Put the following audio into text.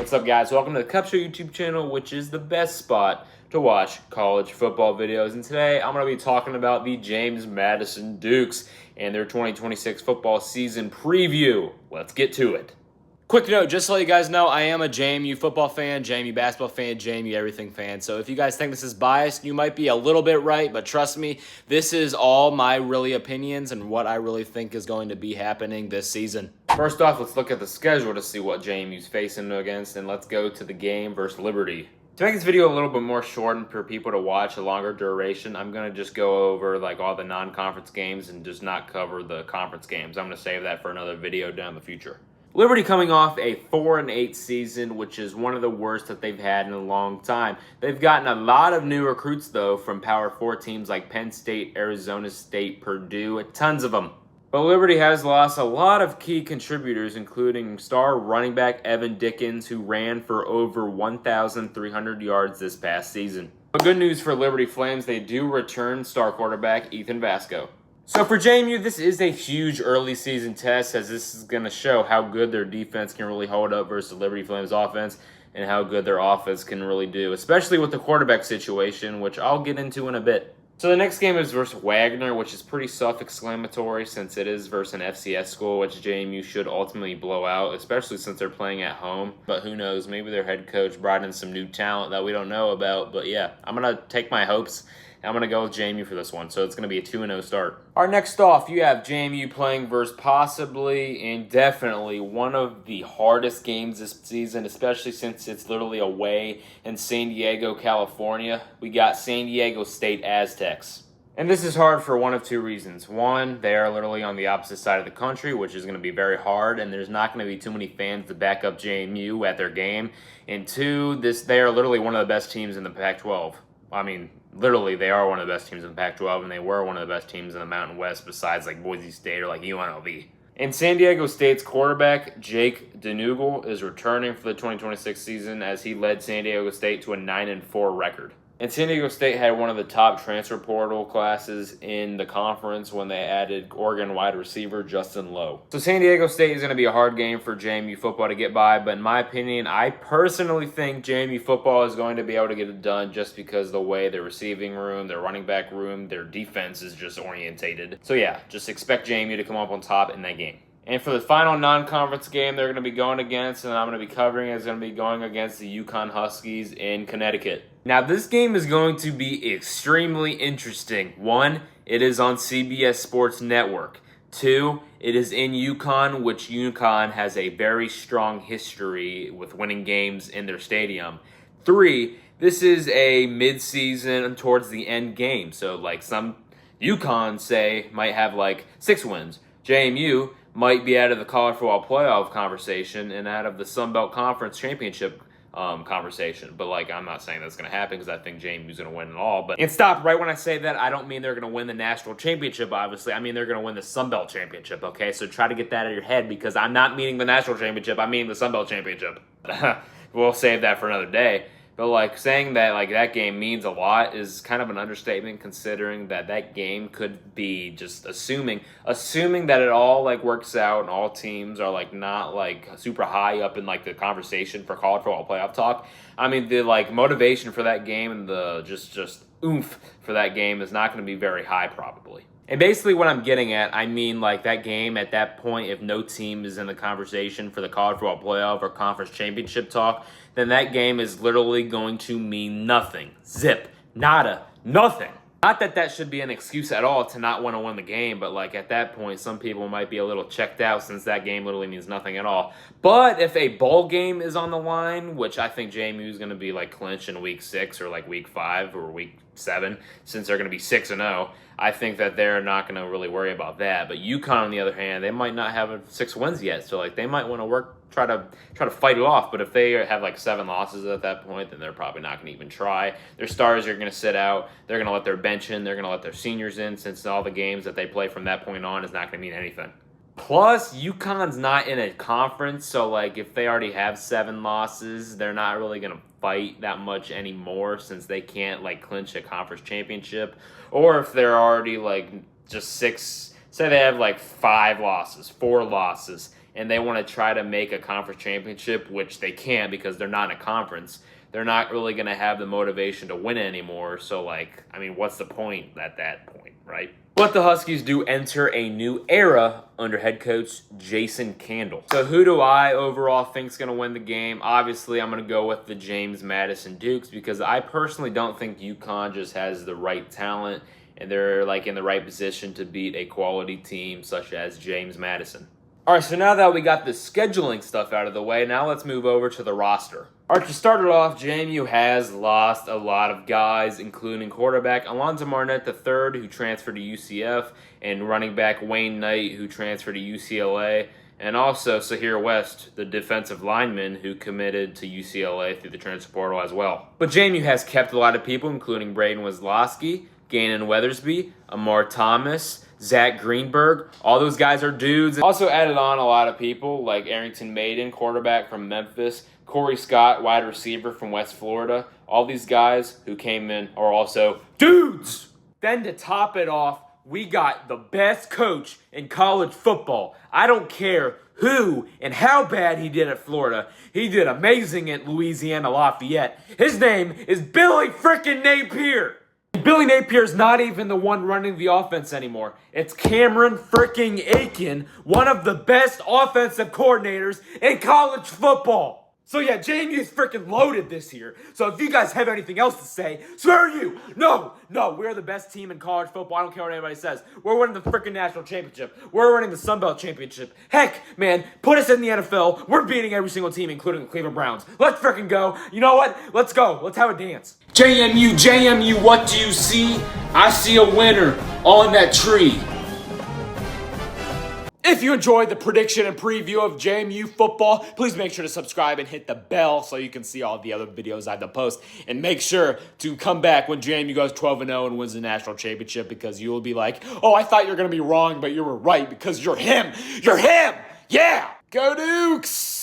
What's up, guys? Welcome to the Cup Show YouTube channel, which is the best spot to watch college football videos. And today I'm going to be talking about the James Madison Dukes and their 2026 football season preview. Let's get to it. Quick note, just to let you guys know, I am a JMU football fan, JMU basketball fan, JMU everything fan. So if you guys think this is biased, you might be a little bit right, but trust me, this is all my really opinions and what I really think is going to be happening this season. First off, let's look at the schedule to see what JMU's facing against, and let's go to the game versus Liberty. To make this video a little bit more short and for people to watch a longer duration, I'm going to just go over like all the non-conference games and just not cover the conference games. I'm going to save that for another video down the future. Liberty coming off a 4-8 season, which is one of the worst that they've had in a long time. They've gotten a lot of new recruits, though, from Power 4 teams like Penn State, Arizona State, Purdue, tons of them. But Liberty has lost a lot of key contributors, including star running back Evan Dickens, who ran for over 1,300 yards this past season. But good news for Liberty Flames, they do return star quarterback Ethan Vasco. So for JMU, this is a huge early season test, as this is going to show how good their defense can really hold up versus the Liberty Flames offense and how good their offense can really do, especially with the quarterback situation, which I'll get into in a bit. So the next game is versus Wagner, which is pretty self-explanatory since it is versus an FCS school, which JMU should ultimately blow out, especially since they're playing at home. But who knows, maybe their head coach brought in some new talent that we don't know about. But yeah, I'm going to take my hopes. I'm going to go with JMU for this one, so it's going to be a 2-0 start. Our next off, you have JMU playing versus possibly and definitely one of the hardest games this season, especially since it's literally away in San Diego, California. We got San Diego State Aztecs. And this is hard for one of two reasons. One, they are literally on the opposite side of the country, which is going to be very hard, and there's not going to be too many fans to back up JMU at their game. And two, they are literally one of the best teams in the Pac-12. I mean, literally, they are one of the best teams in the Pac-12, and they were one of the best teams in the Mountain West besides like Boise State or like UNLV. And San Diego State's quarterback, Jake Denugle, is returning for the 2026 season as he led San Diego State to a 9-4 record. And San Diego State had one of the top transfer portal classes in the conference when they added Oregon wide receiver Justin Lowe. So San Diego State is going to be a hard game for JMU football to get by, but in my opinion, I personally think JMU football is going to be able to get it done just because the way their receiving room, their running back room, their defense is just orientated. So yeah, just expect JMU to come up on top in that game. And for the final non-conference game they're going to be going against, and I'm going to be covering, is going to be going against the UConn Huskies in Connecticut. Now, this game is going to be extremely interesting. One, it is on CBS Sports Network. Two, it is in UConn, which UConn has a very strong history with winning games in their stadium. Three, this is a mid-season towards the end game. So, like some UConn, say, might have like 6 wins. JMU might be out of the college football playoff conversation and out of the Sun Belt Conference championship conversation. But like, I'm not saying that's going to happen because I think JMU's going to win it all. And stop right when I say that. I don't mean they're going to win the national championship, obviously. I mean they're going to win the Sun Belt championship, okay? So try to get that out of your head because I'm not meaning the national championship. I mean the Sun Belt championship. We'll save that for another day. But like saying that like that game means a lot is kind of an understatement, considering that that game could be just assuming that it all like works out and all teams are like not like super high up in like the conversation for college football playoff talk. I mean the like motivation for that game and the just oomph for that game is not going to be very high probably. And basically what I'm getting at, I mean like that game at that point, if no team is in the conversation for the college football playoff or conference championship talk, then that game is literally going to mean nothing. Zip. Nada. Nothing. Not that that should be an excuse at all to not want to win the game, but like at that point, some people might be a little checked out since that game literally means nothing at all. But if a bowl game is on the line, which I think JMU is going to be like clinched in week 6 or like week 5 or week 7, since they're going to be 6-0, I think that they're not going to really worry about that. But UConn, on the other hand, they might not have 6 wins yet, so like they might want to try to fight it off. But if they have like 7 losses at that point, then they're probably not going to even try. Their stars are going to sit out. They're going to let their bench in. They're going to let their seniors in, since all the games that they play from that point on is not going to mean anything. Plus, UConn's not in a conference, so like if they already have 7 losses, they're not really going to fight that much anymore since they can't like clinch a conference championship. Or if they're already like just 6, say they have like 5 losses, 4 losses, and they want to try to make a conference championship, which they can't because they're not in a conference. They're not really going to have the motivation to win anymore. So, what's the point at that point, right? But the Huskies do enter a new era under head coach Jason Candle. So who do I overall think is going to win the game? Obviously, I'm going to go with the James Madison Dukes because I personally don't think UConn just has the right talent and they're in the right position to beat a quality team such as James Madison. All right, so now that we got the scheduling stuff out of the way, now let's move over to the roster. All right, to start it off, JMU has lost a lot of guys, including quarterback Alonzo Marnette III, who transferred to UCF, and running back Wayne Knight, who transferred to UCLA, and also Sahir West, the defensive lineman who committed to UCLA through the transfer portal as well. But JMU has kept a lot of people, including Braden Wisloski, Gannon Weathersby, Amar Thomas, Zach Greenberg. All those guys are dudes. Also added on a lot of people like Arrington Maiden, quarterback from Memphis, Corey Scott, wide receiver from West Florida. All these guys who came in are also dudes. Then to top it off, we got the best coach in college football. I don't care who and how bad he did at Florida. He did amazing at Louisiana Lafayette. His name is Billy frickin' Napier. Billy Napier's not even the one running the offense anymore. It's Cameron frickin' Aiken, one of the best offensive coordinators in college football. So yeah, JMU's freaking loaded this year. So if you guys have anything else to say, screw you. No, we're the best team in college football. I don't care what anybody says. We're winning the freaking national championship. We're winning the Sun Belt championship. Heck, man, put us in the NFL. We're beating every single team, including the Cleveland Browns. Let's freaking go. You know what? Let's go. Let's have a dance. JMU, what do you see? I see a winner on that tree. If you enjoyed the prediction and preview of JMU football, please make sure to subscribe and hit the bell so you can see all the other videos I have to post. And make sure to come back when JMU goes 12-0 and wins the national championship because you will be like, oh, I thought you were going to be wrong, but you were right because you're him. You're him. Yeah. Go Dukes.